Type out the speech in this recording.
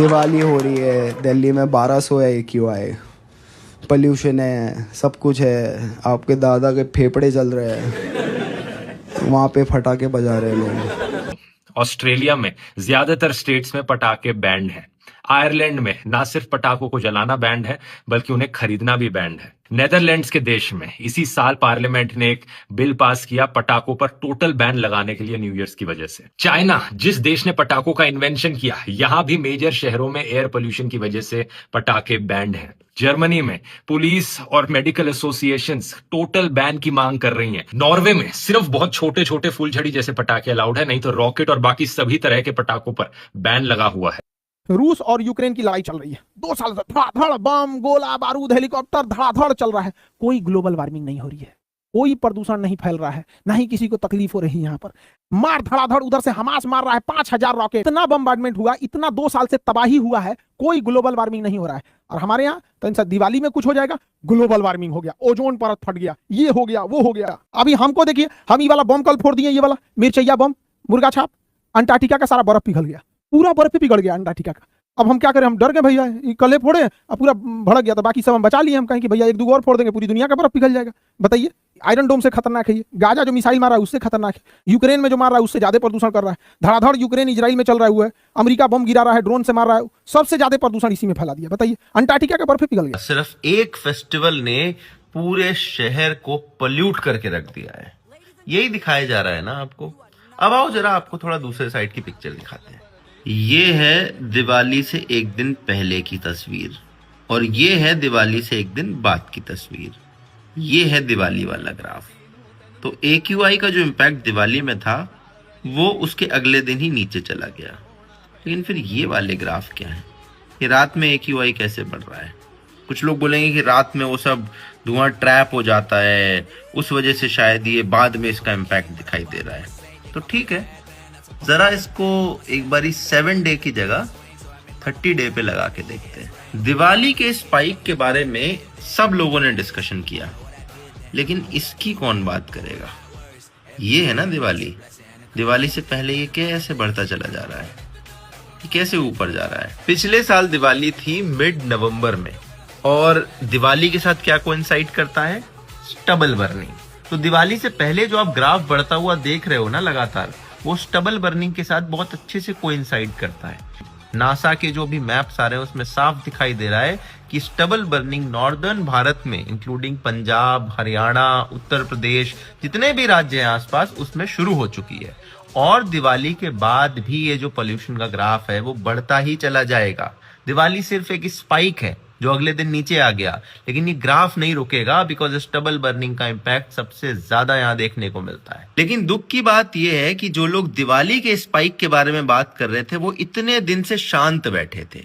दिवाली हो रही है, दिल्ली में 1200 है AQI, पोल्यूशन है, सब कुछ है, आपके दादा के फेफड़े चल रहे हैं, वहाँ पे फटाके बजा रहे हैं लोग। ऑस्ट्रेलिया में ज्यादातर स्टेट्स में पटाखे बैंड है। आयरलैंड में ना सिर्फ पटाखों को जलाना बैंड है बल्कि उन्हें खरीदना भी बैंड है। नेदरलैंड्स के देश में इसी साल पार्लियामेंट ने एक बिल पास किया पटाखों पर टोटल बैन लगाने के लिए न्यू ईयर्स की वजह से। चाइना, जिस देश ने पटाखों का इन्वेंशन किया, यहां भी मेजर शहरों में एयर पोल्यूशन की वजह से पटाखे बैंड हैं। जर्मनी में पुलिस और मेडिकल एसोसिएशंस टोटल बैन की मांग कर रही हैं। नॉर्वे में सिर्फ बहुत छोटे छोटे फुलझड़ी जैसे पटाखे अलाउड है, नहीं तो रॉकेट और बाकी सभी तरह के पटाखों पर बैन लगा हुआ है। रूस और यूक्रेन की लड़ाई चल रही है 2 साल से, धड़ाधड़ बम गोला बारूद हेलीकॉप्टर धड़ाधड़ चल रहा है। कोई ग्लोबल वार्मिंग नहीं हो रही है, कोई प्रदूषण नहीं फैल रहा है, ना ही किसी को तकलीफ हो रही है। यहाँ पर मार धड़ाधड़, उधर से हमास मार रहा है 5000 रॉकेट, इतना बम्बार्डमेंट हुआ, इतना 2 साल से तबाही हुआ है, कोई ग्लोबल वार्मिंग नहीं हो रहा है। और हमारे यहाँ तो इनसे दिवाली में कुछ हो जाएगा, ग्लोबल वार्मिंग हो गया, ओजोन परत फट गया, ये हो गया वो हो गया। अभी हमको देखिए, हम ये वाला बम कल फोड़ दिए, ये वाला मिर्चैया बम, मुर्गा छाप, अंटार्कटिका का सारा बर्फ पिघल गया, पूरा बर्फ पिघल गया अंटार्कटिका का। अब हम क्या करें, हम डर गए भैया, कल फोड़े अब पूरा भड़क गया, तो बाकी सब हम बचा लिए। हम कहें कि भैया 1-2 और फोड़ देंगे, पूरी दुनिया का बर्फ पिघल जाएगा। बताइए, आयरन डोम से खतरनाक है ये, गाजा जो मिसाइल मारा है उससे खतरनाक है, यूक्रेन में जो मार रहा है उससे ज्यादा प्रदूषण कर रहा है। धड़ाधड़ यूक्रेन इजराइल में चल रहा हुआ है, अमेरिका बम गिरा रहा है, ड्रोन से मार रहा है, सबसे ज्यादा प्रदूषण इसी में फैला दिया। बताइए, अंटार्कटिका का बर्फ पिघल गया। सिर्फ एक फेस्टिवल ने पूरे शहर को पोल्यूट करके रख दिया है, यही दिखाया जा रहा है ना आपको। अब आओ जरा आपको थोड़ा दूसरे साइड की पिक्चर दिखाते हैं। ये है दिवाली से एक दिन पहले की तस्वीर और ये है दिवाली से एक दिन बाद की तस्वीर। ये है दिवाली वाला ग्राफ। तो AQI का जो इम्पैक्ट दिवाली में था वो उसके अगले दिन ही नीचे चला गया। लेकिन फिर ये वाले ग्राफ क्या है, ये रात में AQI कैसे बढ़ रहा है? कुछ लोग बोलेंगे कि रात में वो सब धुआं ट्रैप हो जाता है, उस वजह से शायद ये बाद में इसका इम्पैक्ट दिखाई दे रहा है। तो ठीक है, जरा इसको एक बारी 7 डे की जगह 30 डे पे लगा के देखते हैं। दिवाली के स्पाइक के बारे में सब लोगों ने डिस्कशन किया, लेकिन इसकी कौन बात करेगा? ये है ना दिवाली। दिवाली से पहले ये कैसे बढ़ता चला जा रहा है, ये कैसे ऊपर जा रहा है? पिछले साल दिवाली थी मिड नवंबर में, और दिवाली के साथ क्या कोइंसाइड करता है? Stubble burning. तो दिवाली से पहले जो आप ग्राफ बढ़ता हुआ देख रहे हो ना लगातार, वो स्टबल बर्निंग के साथ बहुत अच्छे से कोइंसाइड करता है। नासा के जो भी मैप्स आ रहे हैं उसमें साफ दिखाई दे रहा है कि स्टबल बर्निंग नॉर्दर्न भारत में, इंक्लूडिंग पंजाब, हरियाणा, उत्तर प्रदेश, जितने भी राज्य हैं आसपास, उसमें शुरू हो चुकी है। और दिवाली के बाद भी ये जो पोल्यूशन का ग्राफ है वो बढ़ता ही चला जाएगा। दिवाली सिर्फ एक स्पाइक है जो अगले दिन नीचे आ गया, लेकिन ये ग्राफ नहीं रुकेगा, बिकॉज स्टबल बर्निंग का इम्पैक्ट सबसे ज्यादा यहाँ देखने को मिलता है। लेकिन दुख की बात यह है कि जो लोग दिवाली के स्पाइक के बारे में बात कर रहे थे वो इतने दिन से शांत बैठे थे।